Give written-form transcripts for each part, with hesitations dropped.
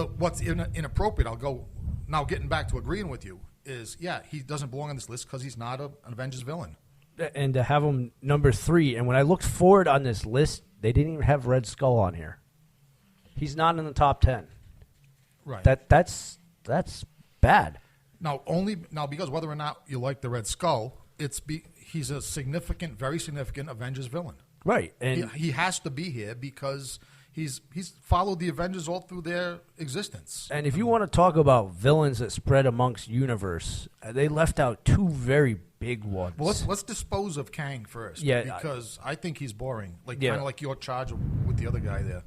what's inappropriate, I'll go now getting back to agreeing with you, is, he doesn't belong on this list because he's not an Avengers villain. And to have him number 3, and when I looked forward on this list, they didn't even have Red Skull on here. He's not in the top 10. Right. That's bad. Now because whether or not you like the Red Skull, he's a very significant Avengers villain. Right. And he has to be here because he's followed the Avengers all through their existence. And if you want to talk about villains that spread amongst universe, they left out 2 very big ones. Well, let's dispose of Kang first. Yeah, because I think he's boring. Kind of like your charge with the other guy there.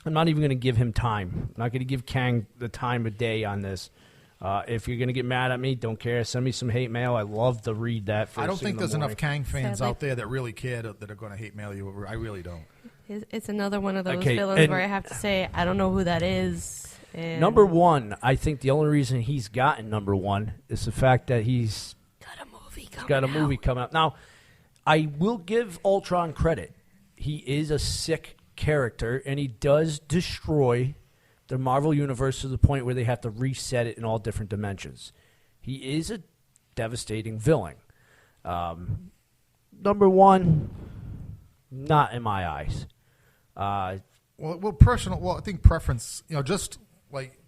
I'm not even going to give him time. I'm not going to give Kang the time of day on this. If you're going to get mad at me, don't care. Send me some hate mail. I love to read that. I don't think there's enough Kang fans out there that really care that are going to hate mail you. I really don't. It's another one of those villains where I have to say, I don't know who that is. And number 1, I think the only reason he's gotten number 1 is the fact that he's got a movie coming out. Now, I will give Ultron credit. He is a sick character, and he does destroy the Marvel Universe to the point where they have to reset it in all different dimensions. He is a devastating villain. Number 1, not in my eyes. I think preference, just like,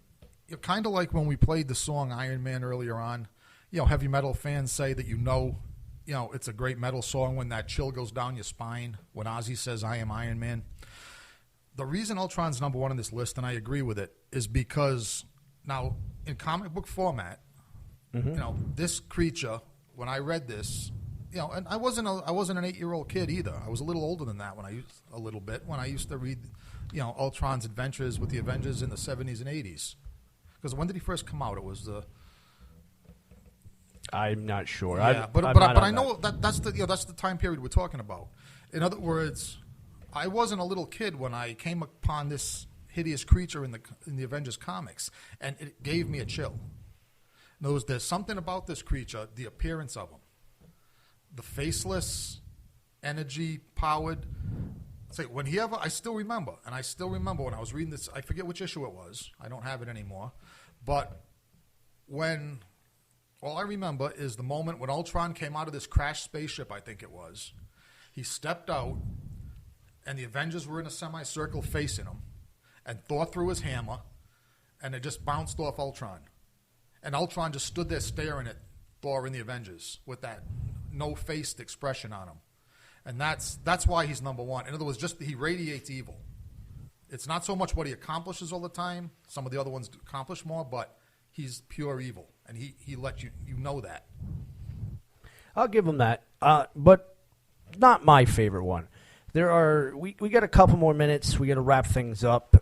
kind of like when we played the song Iron Man earlier on, heavy metal fans say that it's a great metal song when that chill goes down your spine when Ozzy says, I am Iron Man. The reason Ultron's number 1 on this list, and I agree with it, is because now in comic book format, this creature, when I read this, and I wasn't an 8-year-old kid either. I was a little older than that when I used to read, Ultron's adventures with the Avengers in the 70s and 80s. Because when did he first come out? It was the... I'm not sure. Yeah, but I know that's the time period we're talking about. In other words, I wasn't a little kid when I came upon this hideous creature in the Avengers comics, and it gave me a chill. In other words, there's something about this creature, the appearance of him, the faceless, energy-powered. I still remember when I was reading this. I forget which issue it was. I don't have it anymore, but when. All I remember is the moment when Ultron came out of this crashed spaceship, I think it was. He stepped out, and the Avengers were in a semicircle facing him, and Thor threw his hammer, and it just bounced off Ultron. And Ultron just stood there staring at Thor and the Avengers with that no-faced expression on him. And that's why he's number 1. In other words, just he radiates evil. It's not so much what he accomplishes all the time. Some of the other ones accomplish more, but he's pure evil. And he lets you know that. I'll give him that, but not my favorite one. We got a couple more minutes. We got to wrap things up,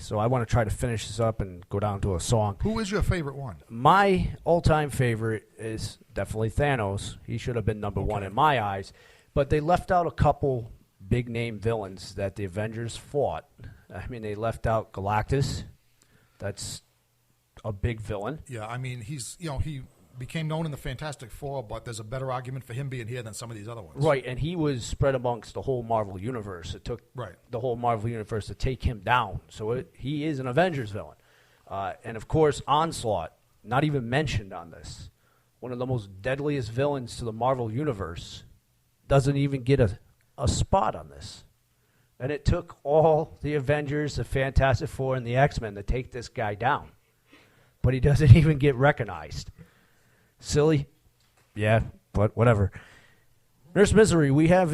so I want to try to finish this up and go down to a song. Who is your favorite one? My all-time favorite is definitely Thanos. He should have been number 1 in my eyes, but they left out a couple big-name villains that the Avengers fought. I mean, they left out Galactus. That's a big villain. Yeah, I mean, he became known in the Fantastic Four, but there's a better argument for him being here than some of these other ones. Right, and he was spread amongst the whole Marvel Universe. It took the whole Marvel Universe to take him down. So he is an Avengers villain. And, of course, Onslaught, not even mentioned on this. One of the most deadliest villains to the Marvel Universe doesn't even get a spot on this. And it took all the Avengers, the Fantastic Four, and the X-Men to take this guy down. But he doesn't even get recognized. Silly? Yeah, but whatever. Nurse Misery, we have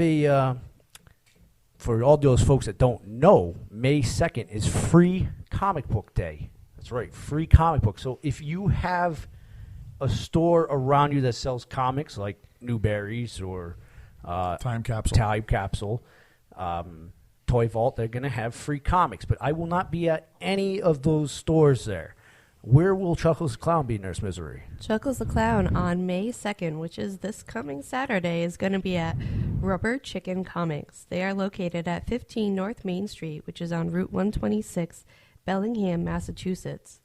for all those folks that don't know, May 2nd is Free Comic Book Day. That's right, free comic book. So if you have a store around you that sells comics, like Newberry's or Time Capsule, Toy Vault, they're going to have free comics. But I will not be at any of those stores there. Where will Chuckles the Klown be, Nurse Misery? Chuckles the Klown on May 2nd, which is this coming Saturday, is going to be at Rubber Chicken Comics. They are located at 15 North Main Street, which is on Route 126, Bellingham, Massachusetts.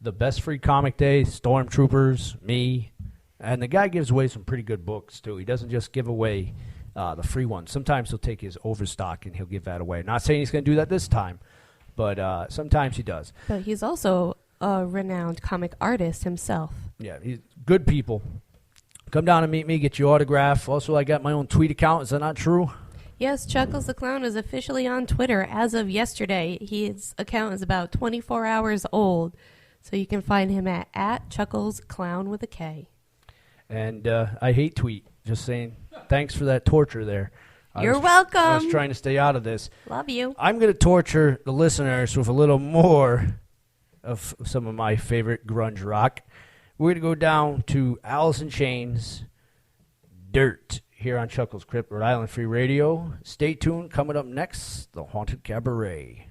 The best free comic day, Stormtroopers, me, and the guy gives away some pretty good books, too. He doesn't just give away the free ones. Sometimes he'll take his overstock and he'll give that away. Not saying he's going to do that this time, but sometimes he does. But he's also a renowned comic artist himself. Yeah, he's good people. Come down and meet me, get your autograph. Also, I got my own tweet account. Is that not true? Yes, Chuckles the Klown is officially on Twitter as of yesterday. His account is about 24 hours old, so you can find him at @ChucklesClown with a K. And I hate tweet. Just saying, thanks for that torture there. You're welcome. I was trying to stay out of this. Love you. I'm going to torture the listeners with a little more of some of my favorite grunge rock. We're going to go down to Alice in Chains, Dirt, here on ChucklesCrypt, Rhode Island Free Radio. Stay tuned. Coming up next, The Haunted Cabaret.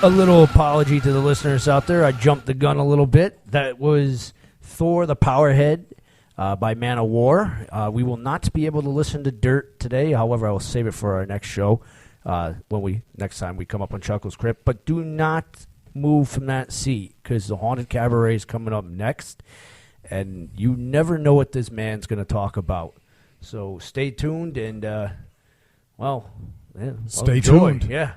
A little apology to the listeners out there. I jumped the gun a little bit. That was Thor the Powerhead by Man of War. We will not be able to listen to Dirt today. However, I will save it for our next show next time we come up on ChucklesCrypt. But do not move from that seat because the Haunted Cabaret is coming up next. And you never know what this man's going to talk about. So stay tuned and, stay tuned. Yeah.